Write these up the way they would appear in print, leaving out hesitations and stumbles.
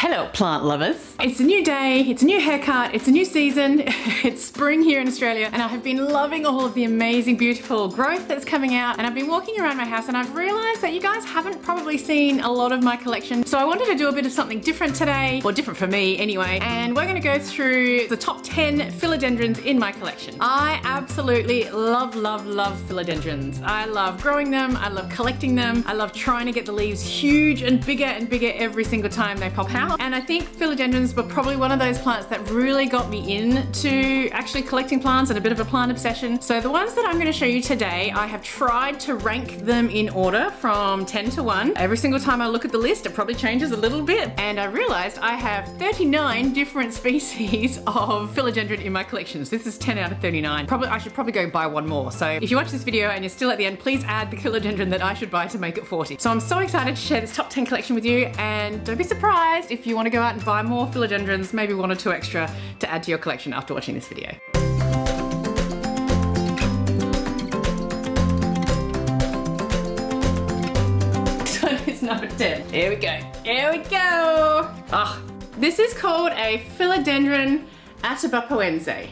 Hello plant lovers. It's a new day, it's a new haircut, it's a new season, it's spring here in Australia, and I have been loving all of the amazing beautiful growth that's coming out, and I've been walking around my house and I've realized that you guys haven't probably seen a lot of my collection. So I wanted to do a bit of something different today, or different for me anyway, and we're gonna go through the top 10 philodendrons in my collection. I absolutely love philodendrons. I love growing them, I love collecting them, I love trying to get the leaves huge and bigger every single time they pop out. And I think philodendrons were probably one of those plants that really got me into actually collecting plants and a bit of a plant obsession. So the ones that I'm going to show you today, I have tried to rank them in order from 10 to 1. Every single time I look at the list, it probably changes a little bit. And I realized I have 39 different species of philodendron in my collection. So this is 10 out of 39. I should probably go buy one more. So if you watch this video and you're still at the end, please add the philodendron that I should buy to make it 40. So I'm so excited to share this top 10 collection with you, and don't be surprised if you want to go out and buy more philodendrons, maybe 1 or 2 extra to add to your collection after watching this video. So it's number 10. Here we go. Here we go. Oh, this is called a Philodendron ATABAPOENSE.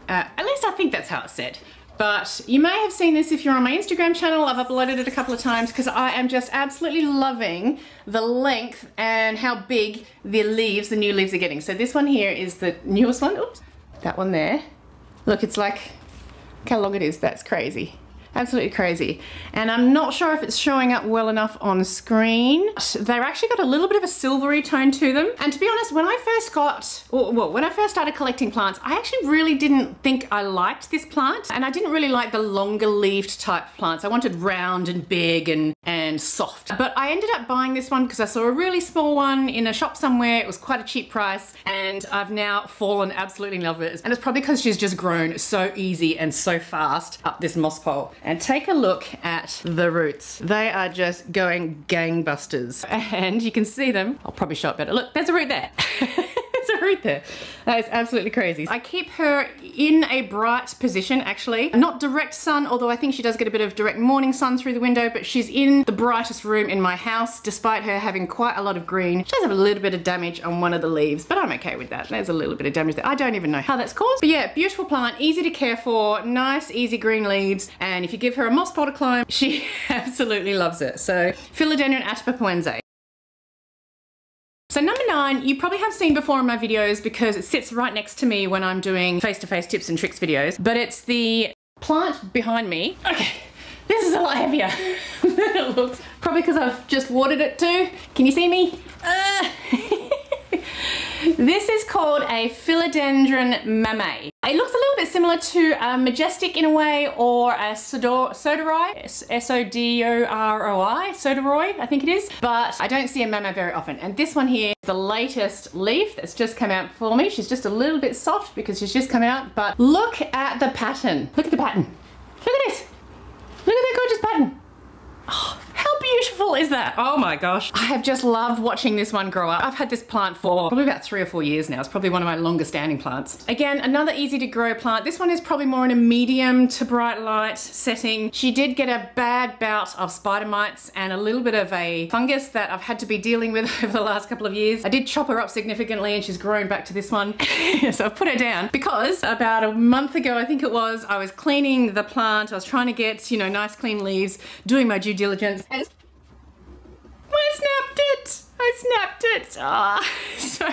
At least I think that's how it's said. But you may have seen this if you're on my Instagram channel. I've uploaded it a couple of times because I am just absolutely loving the length and how big the leaves, the new leaves are getting. So this one here is the newest one. Oops, that one there. Look, it's like, look how long it is. That's crazy. Absolutely crazy. And I'm not sure if it's showing up well enough on screen. They've actually got a little bit of a silvery tone to them. And to be honest, when I first started collecting plants, I actually really didn't think I liked this plant. And I didn't really like the longer leaved type plants. I wanted round and big and soft. But I ended up buying this one because I saw a really small one in a shop somewhere. It was quite a cheap price, and I've now fallen absolutely in love with it. And it's probably because she's just grown so easy and so fast up this moss pole. And take a look at the roots. They are just going gangbusters. And you can see them. I'll probably show it better. Look, there's a root there. There's a root there. That is absolutely crazy. I keep her in a bright position, actually. Not direct sun, although I think she does get a bit of direct morning sun through the window, but she's in the brightest room in my house, despite her having quite a lot of green. She does have a little bit of damage on one of the leaves, but I'm okay with that. There's a little bit of damage there. I don't even know how that's caused. But yeah, beautiful plant, easy to care for, nice, easy green leaves, and if you give her a moss pole to climb, she absolutely loves it. So, Philodendron ATABAPOENSE. So number 9, you probably have seen before in my videos because it sits right next to me when I'm doing face-to-face tips and tricks videos, but it's the plant behind me. Okay, this is a lot heavier than it looks. Probably because I've just watered it too. Can you see me? This is called a Philodendron MAMEI. It looks a little bit similar to a Majestic in a way, or a Sodoroi, S-O-D-O-R-O-I, Sodoroi, I think it is. But I don't see a MAMEI very often. And this one here is the latest leaf that's just come out for me. She's just a little bit soft because she's just come out, but look at the pattern. Look at the pattern. Look at this. Look at that gorgeous pattern. Oh, how beautiful is that? Oh my gosh. I have just loved watching this one grow up. I've had this plant for probably about 3 or 4 years now. It's probably one of my longest standing plants. Again, another easy to grow plant. This one is probably more in a medium to bright light setting. She did get a bad bout of spider mites and a little bit of a fungus that I've had to be dealing with over the last couple of years. I did chop her up significantly and she's grown back to this one. So I've put her down because about a month ago, I think it was, I was cleaning the plant. I was trying to get, you know, nice clean leaves, doing my due diligence. And I snapped it! I snapped it! So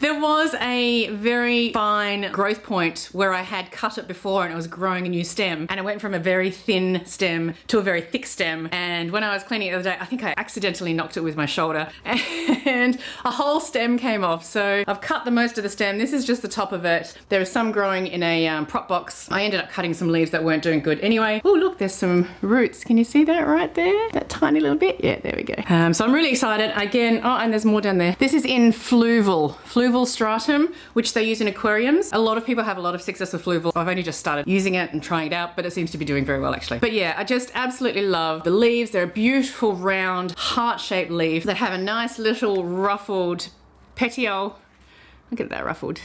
there was a very fine growth point where I had cut it before and it was growing a new stem, and it went from a very thin stem to a very thick stem, and when I was cleaning it the other day, I think I accidentally knocked it with my shoulder and a whole stem came off. So I've cut the most of the stem. This is just the top of it. There is some growing in a prop box. I ended up cutting some leaves that weren't doing good anyway. Oh look, there's some roots. Can you see that right there? That tiny little bit? Yeah, there we go. So I'm really excited. Again, oh, and there's more down there. This is in fluval stratum, which they use in aquariums. A lot of people have a lot of success with fluval. I've only just started using it and trying it out, but it seems to be doing very well actually. But yeah, I just absolutely love the leaves. They're a beautiful round heart-shaped leaf that have a nice little ruffled petiole. Look at that ruffled.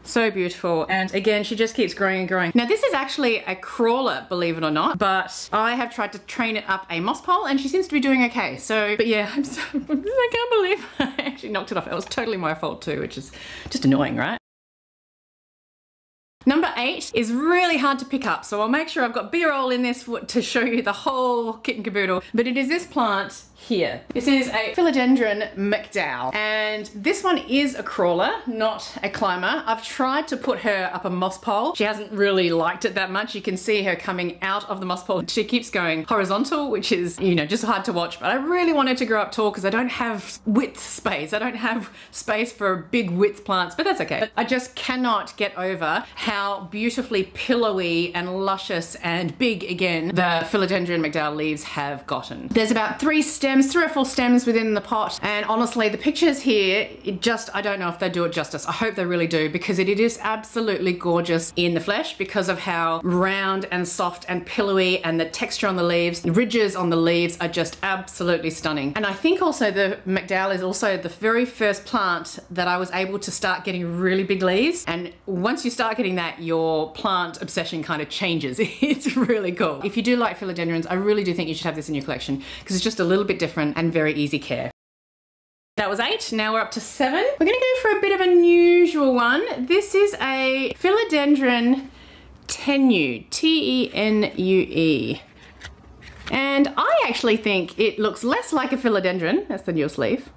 So beautiful. And again, she just keeps growing and growing. Now this is actually a crawler, believe it or not, but I have tried to train it up a moss pole and she seems to be doing okay. So, but yeah, I can't believe I actually actually knocked it off. It was totally my fault too, which is just annoying, right? Number 8 is really hard to pick up, so I'll make sure I've got B-roll in this to show you the whole kit and caboodle, but it is this plant here. This is a Philodendron McDOWELL, and this one is a crawler, not a climber. I've tried to put her up a moss pole. She hasn't really liked it that much. You can see her coming out of the moss pole. She keeps going horizontal, which is, you know, just hard to watch, but I really wanted to grow up tall because I don't have width space. I don't have space for big width plants, but that's okay. But I just cannot get over how beautifully pillowy and luscious and big, again, the Philodendron McDowell leaves have gotten. There's about 3 or 4 stems within the pot, and honestly the pictures here, I don't know if they do it justice. I hope they really do, because it is absolutely gorgeous in the flesh because of how round and soft and pillowy, and the texture on the leaves, the ridges on the leaves are just absolutely stunning. And I think also the McDowell is also the very first plant that I was able to start getting really big leaves, and once you start getting that, your plant obsession kind of changes. It's really cool. If you do like philodendrons, I really do think you should have this in your collection because it's just a little bit different and very easy care. That was 8, now we're up to 7. We're gonna go for a bit of an unusual one. This is a Philodendron TENUE, T-E-N-U-E. And I actually think it looks less like a philodendron, that's the newest leaf.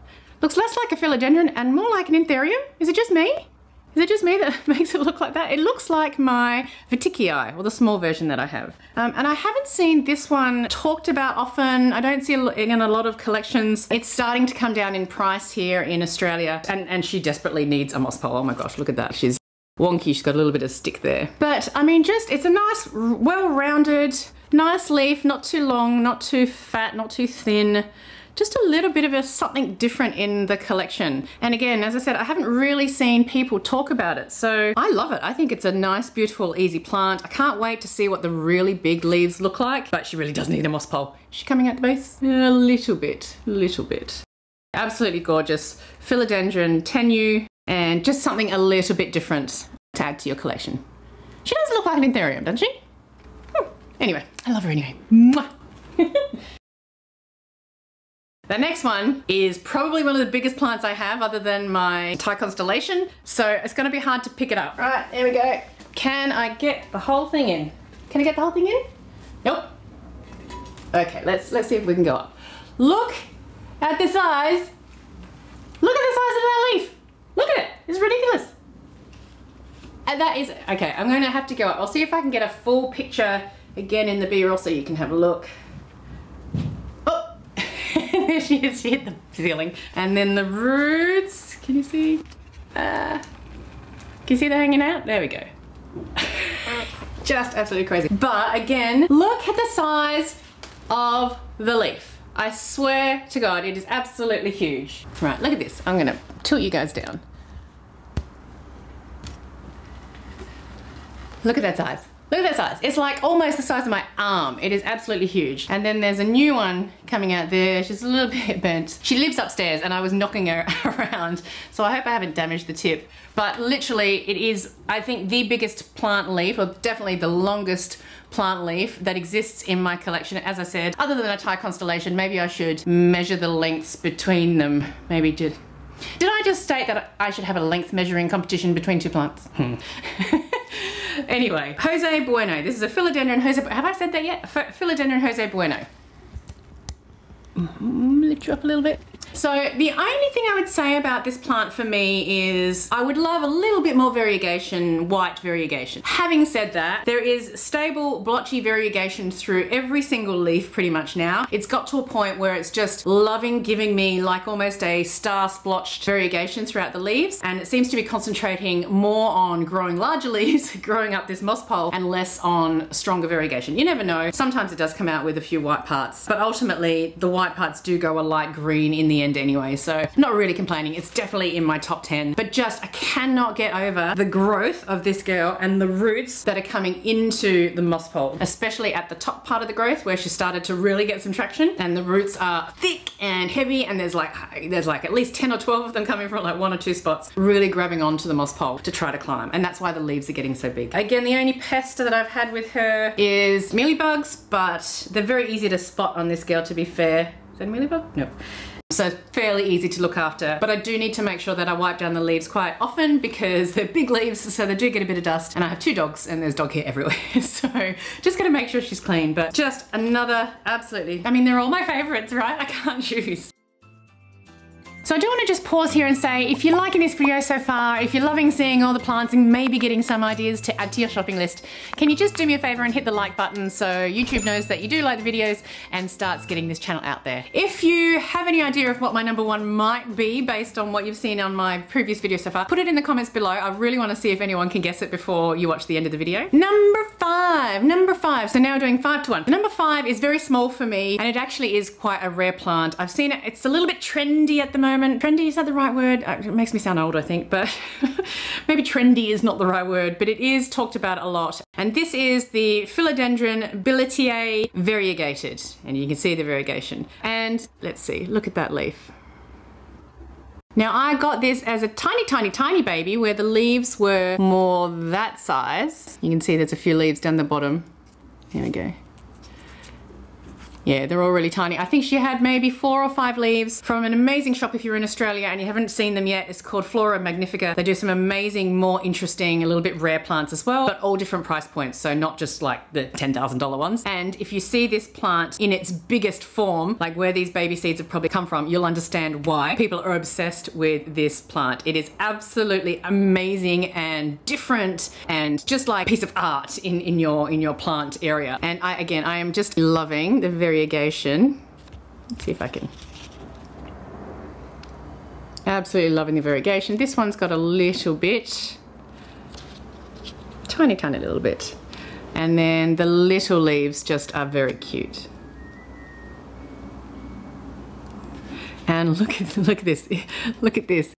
Looks less like a philodendron and more like an anthurium. Is it just me? Is it just me that makes it look like that? It looks like my 𝒉𝒂𝒗𝒆, or the small version that I have. And I haven't seen this one talked about often. I don't see it in a lot of collections. It's starting to come down in price here in Australia, and she desperately needs a moss pole. Oh my gosh, look at that. She's wonky, she's got a little bit of stick there. But I mean, it's a nice, well-rounded, nice leaf, not too long, not too fat, not too thin. Just a little bit of something different in the collection. And again, as I said, I haven't really seen people talk about it, so I love it. I think it's a nice, beautiful, easy plant. I can't wait to see what the really big leaves look like, but she really does need a moss pole. Is she coming out the base? A little bit. Absolutely gorgeous. Philodendron TENUE, and just something a little bit different to add to your collection. She does look like an anthurium, doesn't she? Anyway, I love her anyway. Mwah. The next one is probably one of the biggest plants I have other than my Thai constellation, so it's gonna be hard to pick it up. Right, here we go. Can I get the whole thing in? Can I get the whole thing in? Nope. Okay, let's see if we can go up. Look at the size. Look at the size of that leaf. Look at it, it's ridiculous. And that is, okay, I'm gonna have to go up. I'll see if I can get a full picture again in the B-roll so you can have a look. There she is, she hit the ceiling. And then the roots, can you see? Can you see they're hanging out? There we go. Just absolutely crazy. But again, look at the size of the leaf. I swear to God, it is absolutely huge. Right, look at this. I'm gonna tilt you guys down. Look at that size. Look at that size. It's like almost the size of my arm. It is absolutely huge. And then there's a new one coming out there. She's a little bit bent. She lives upstairs and I was knocking her around, so I hope I haven't damaged the tip. But literally it is, I think, the biggest plant leaf, or definitely the longest plant leaf that exists in my collection. As I said, other than a Thai constellation, maybe I should measure the lengths between them. Maybe did I just state that I should have a length measuring competition between 2 plants? Anyway, Jose Bueno. This is a Philodendron Jose. Have I said that yet? Philodendron Jose Bueno. Lift you up a little bit. So the only thing I would say about this plant for me is I would love a little bit more variegation, white variegation. Having said that, there is stable blotchy variegation through every single leaf pretty much now. It's got to a point where it's just loving giving me like almost a star splotched variegation throughout the leaves, and it seems to be concentrating more on growing larger leaves, growing up this moss pole, and less on stronger variegation. You never know. Sometimes it does come out with a few white parts, but ultimately the white parts do go a light green in the end anyway, so I'm not really complaining. It's definitely in my top 10, but just I cannot get over the growth of this girl and the roots that are coming into the moss pole, especially at the top part of the growth where she started to really get some traction, and the roots are thick and heavy, and there's like at least 10 or 12 of them coming from like 1 or 2 spots, really grabbing onto the moss pole to try to climb, and that's why the leaves are getting so big. Again, the only pest that I've had with her is mealybugs, but they're very easy to spot on this girl, to be fair. Is that a mealybug? No. So fairly easy to look after, but I do need to make sure that I wipe down the leaves quite often because they're big leaves, so they do get a bit of dust, and I have 2 dogs and there's dog hair everywhere. So just gotta make sure she's clean, but just another, absolutely, I mean, they're all my favorites, right? I can't choose. So I do want to just pause here and say, if you're liking this video so far, if you're loving seeing all the plants and maybe getting some ideas to add to your shopping list, can you just do me a favor and hit the like button so YouTube knows that you do like the videos and starts getting this channel out there. If you have any idea of what my number 1 might be based on what you've seen on my previous video so far, put it in the comments below. I really want to see if anyone can guess it before you watch the end of the video. Number 5. So now we're doing 5 to 1. Number 5 is very small for me, and it actually is quite a rare plant. I've seen it, it's a little bit trendy at the moment. Trendy, is that the right word? It makes me sound old, I think, but maybe trendy is not the right word, but it is talked about a lot. And this is the Philodendron BILLITIAE variegated, and you can see the variegation. And let's see, look at that leaf. Now I got this as a tiny baby where the leaves were more that size. You can see there's a few leaves down the bottom. Here we go. Yeah, they're all really tiny. I think she had maybe 4 or 5 leaves from an amazing shop if you're in Australia and you haven't seen them yet. It's called Flora Magnifica. They do some amazing, more interesting, a little bit rare plants as well, but all different price points. So not just like the $10,000 ones. And if you see this plant in its biggest form, like where these baby seeds have probably come from, you'll understand why people are obsessed with this plant. It is absolutely amazing and different and just like a piece of art in your plant area. And I am just loving the variegation. Let's see if I can. Absolutely loving the variegation. This one's got a little bit, tiny little bit. And then the little leaves just are very cute. And look at this, look at this.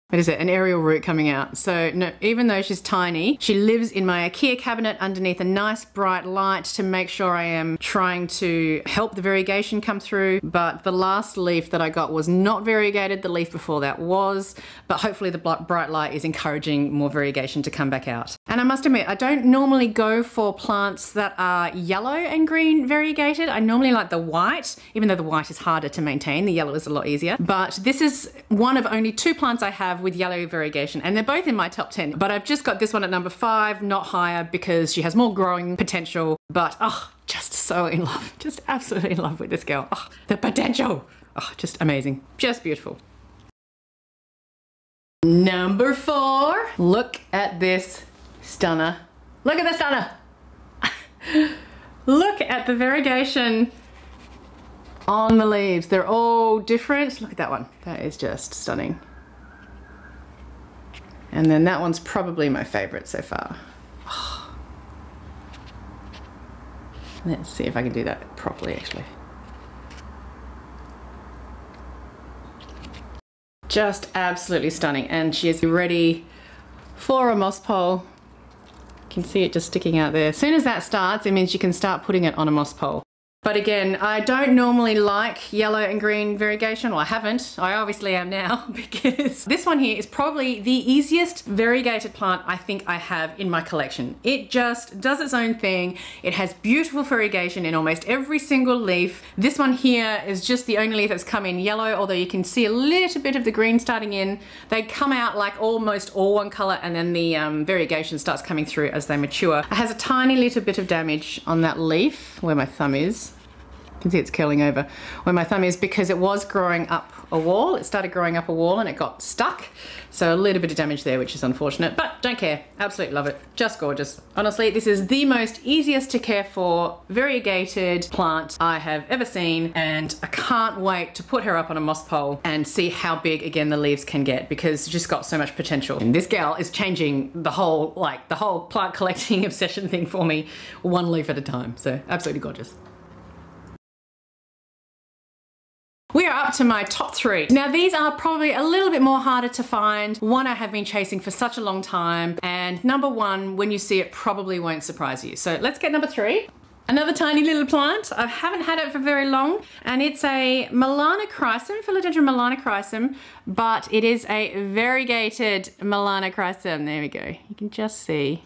What is it? An aerial root coming out. So no, even though she's tiny, she lives in my IKEA cabinet underneath a nice bright light to make sure I am trying to help the variegation come through. But the last leaf that I got was not variegated. The leaf before that was, but hopefully the bright light is encouraging more variegation to come back out. And I must admit, I don't normally go for plants that are yellow and green variegated. I normally like the white, even though the white is harder to maintain. The yellow is a lot easier. But this is one of only 2 plants I have with yellow variegation, and they're both in my top 10, but I've just got this one at number 5, not higher, because she has more growing potential. But oh, just so in love, just absolutely in love with this girl. Oh, the potential, oh, just amazing, just beautiful. Number 4, look at this stunner. Look at the stunner. Look at the variegation on the leaves. They're all different. Look at that one, that is just stunning. And then that one's probably my favorite so far. Oh. Let's see if I can do that properly actually. Just absolutely stunning, and she is ready for a moss pole. You can see it just sticking out there. As soon as that starts, it means you can start putting it on a moss pole. But again, I don't normally like yellow and green variegation. Well, I haven't. I obviously am now, because this one here is probably the easiest variegated plant I think I have in my collection. It just does its own thing. It has beautiful variegation in almost every single leaf. This one here is just the only leaf that's come in yellow, although you can see a little bit of the green starting in. They come out like almost all one color, and then the variegation starts coming through as they mature. It has a tiny little bit of damage on that leaf where my thumb is. You can see it's curling over where my thumb is, because it was growing up a wall. It started growing up a wall and it got stuck. So a little bit of damage there, which is unfortunate, but don't care. Absolutely love it. Just gorgeous. Honestly, this is the most easiest to care for variegated plant I have ever seen, and I can't wait to put her up on a moss pole and see how big again the leaves can get, because she's just got so much potential. And this gal is changing the whole plant collecting obsession thing for me, one leaf at a time. So absolutely gorgeous. We are up to my top 3. Now these are probably a little bit more harder to find. One I have been chasing for such a long time, and number 1, when you see it, probably won't surprise you. So let's get number 3. Another tiny little plant. I haven't had it for very long, and it's a melanochrysum, Philodendron melanochrysum, but it is a variegated melanochrysum. There we go. You can just see.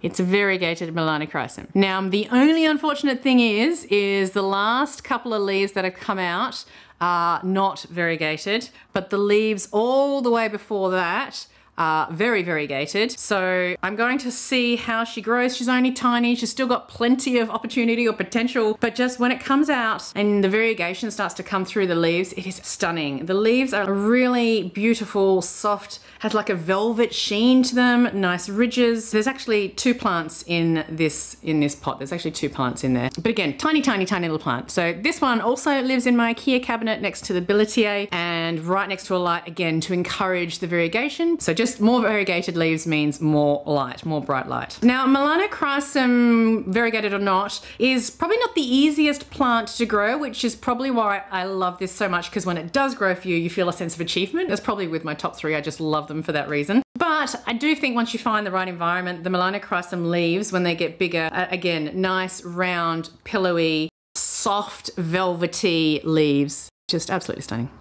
It's a variegated Melanochrysum. Now, the only unfortunate thing is the last couple of leaves that have come out are not variegated, but the leaves all the way before that are very variegated. So I'm going to see how she grows. She's only tiny. She's still got plenty of opportunity or potential, but just when it comes out and the variegation starts to come through the leaves, it is stunning. The leaves are really beautiful, soft, has like a velvet sheen to them, nice ridges. There's actually 2 plants in this pot. There's actually 2 plants in there. But again, tiny, tiny, tiny little plant. So this one also lives in my IKEA cabinet next to the BILLITIAE and right next to a light, again, to encourage the variegation. So just more variegated leaves means more light, more bright light. Now, Melanochrysum, variegated or not, is probably not the easiest plant to grow, which is probably why I love this so much, because when it does grow for you, you feel a sense of achievement. That's probably with my top 3. I just love them for that reason. But I do think once you find the right environment, the Melanochrysum leaves, when they get bigger, again, nice, round, pillowy, soft, velvety leaves. Just absolutely stunning.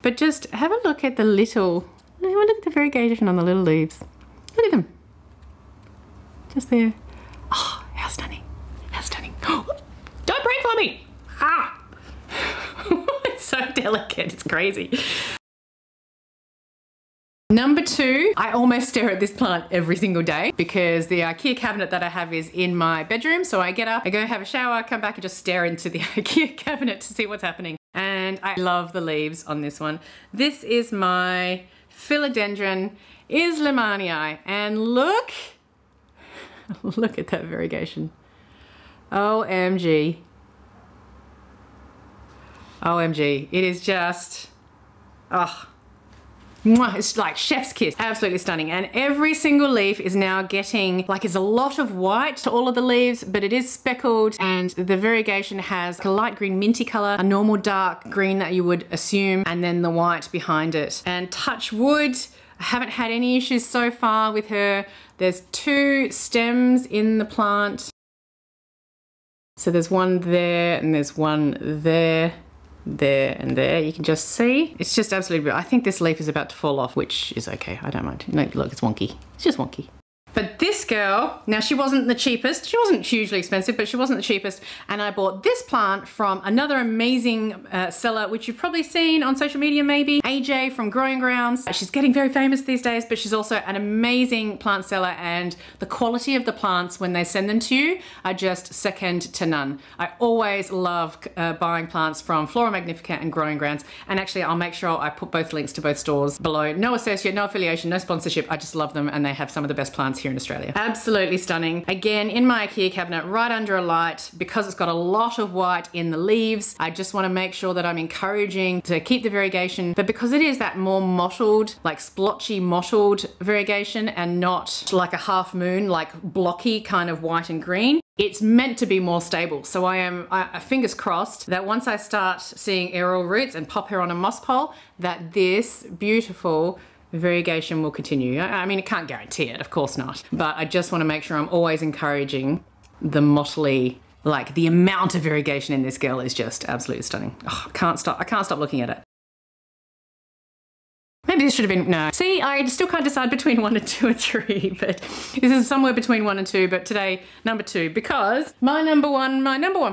But just have a look at the little, have a look at the variegation on the little leaves. Look at them. Just there. Oh, how stunning. How stunning. Oh, don't break for me. Ah. It's so delicate, it's crazy. Number 2, I almost stare at this plant every single day because the IKEA cabinet that I have is in my bedroom. So I get up, I go have a shower, come back and just stare into the IKEA cabinet to see what's happening. And I love the leaves on this one. This is my Philodendron ILSEMANII, and look at that variegation. OMG. OMG. It is just, oh. It's like chef's kiss. Absolutely stunning. And every single leaf is now getting, like, it's a lot of white to all of the leaves, but it is speckled, and the variegation has a light green minty color, a normal dark green that you would assume, and then the white behind it. And touch wood, I haven't had any issues so far with her. There's 2 stems in the plant. So there's one there and there's one there. There and there, you can just see. It's just absolutely beautiful. I think this leaf is about to fall off, which is okay, I don't mind. No, look, it's wonky. It's just wonky. But this girl, now she wasn't the cheapest. She wasn't hugely expensive, but she wasn't the cheapest. And I bought this plant from another amazing seller, which you've probably seen on social media maybe, AJ from Growing Grounds. She's getting very famous these days, but she's also an amazing plant seller, and the quality of the plants when they send them to you are just second to none. I always love buying plants from Flora Magnifica and Growing Grounds. And actually, I'll make sure I put both links to both stores below. No associate, no affiliation, no sponsorship. I just love them, and they have some of the best plants here in Australia. Absolutely stunning. Again, in my IKEA cabinet, right under a light, because it's got a lot of white in the leaves. I just want to make sure that I'm encouraging to keep the variegation, but because it is that more mottled, like splotchy mottled variegation, and not like a half moon, like blocky kind of white and green, it's meant to be more stable. So I am fingers crossed that once I start seeing aerial roots and pop her on a moss pole, that this beautiful variegation will continue. I mean, it can't guarantee it, of course not, but I just want to make sure I'm always encouraging the mottly, like the amount of variegation in this girl is just absolutely stunning. Oh, I can't stop looking at it. Maybe this should have been, no. See, I still can't decide between 1 and 2 and 3, but this is somewhere between 1 and 2, but today, number 2, because my number one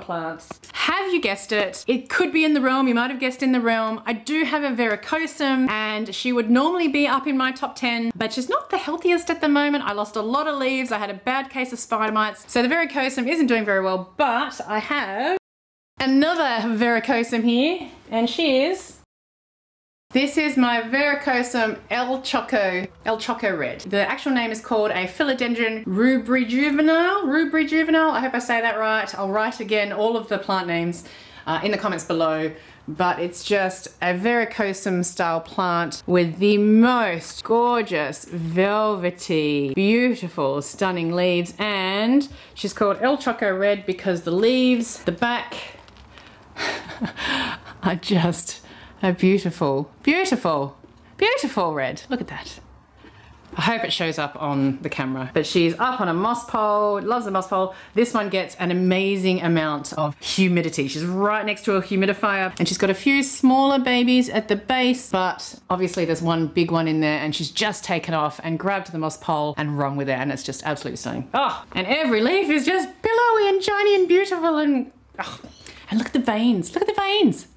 plant, have you guessed it? It could be in the realm, you might have guessed in the realm. I do have a varicosum, and she would normally be up in my top 10, but she's not the healthiest at the moment. I lost a lot of leaves, I had a bad case of spider mites, so the varicosum isn't doing very well, but I have another varicosum here, and she is, this is my Varicosum El Choco Red. The actual name is called a Philodendron Juvenile. I hope I say that right. I'll write again all of the plant names in the comments below. But it's just a Varicosum style plant with the most gorgeous, velvety, beautiful, stunning leaves. And she's called El Choco Red because the leaves, the back, are just a beautiful, beautiful, beautiful red. Look at that. I hope it shows up on the camera. But she's up on a moss pole, loves the moss pole. This one gets an amazing amount of humidity. She's right next to a humidifier and she's got a few smaller babies at the base, but obviously there's one big one in there and she's just taken off and grabbed the moss pole and run with it, and it's just absolutely stunning. Oh, and every leaf is just billowy and shiny and beautiful and, oh, and look at the veins, look at the veins.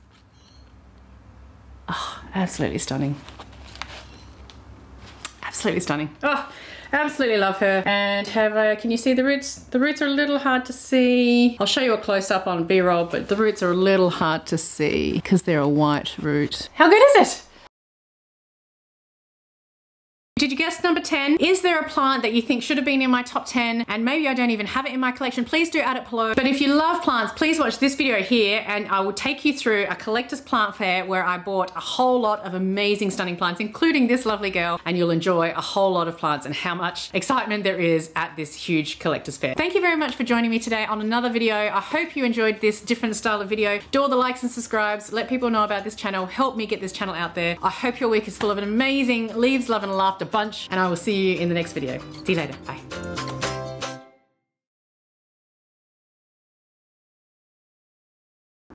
Oh, absolutely stunning. Absolutely stunning. Oh, absolutely love her. And can you see the roots? The roots are a little hard to see. I'll show you a close up on B-roll, but the roots are a little hard to see because they're a white root. How good is it? Did you guess number 10? Is there a plant that you think should have been in my top 10 and maybe I don't even have it in my collection? Please do add it below. But if you love plants, please watch this video here and I will take you through a collector's plant fair where I bought a whole lot of amazing stunning plants, including this lovely girl, and you'll enjoy a whole lot of plants and how much excitement there is at this huge collector's fair. Thank you very much for joining me today on another video. I hope you enjoyed this different style of video. Do all the likes and subscribes, let people know about this channel, help me get this channel out there. I hope your week is full of an amazing leaves, love and laughter bunch, and I will see you in the next video. See you later, bye.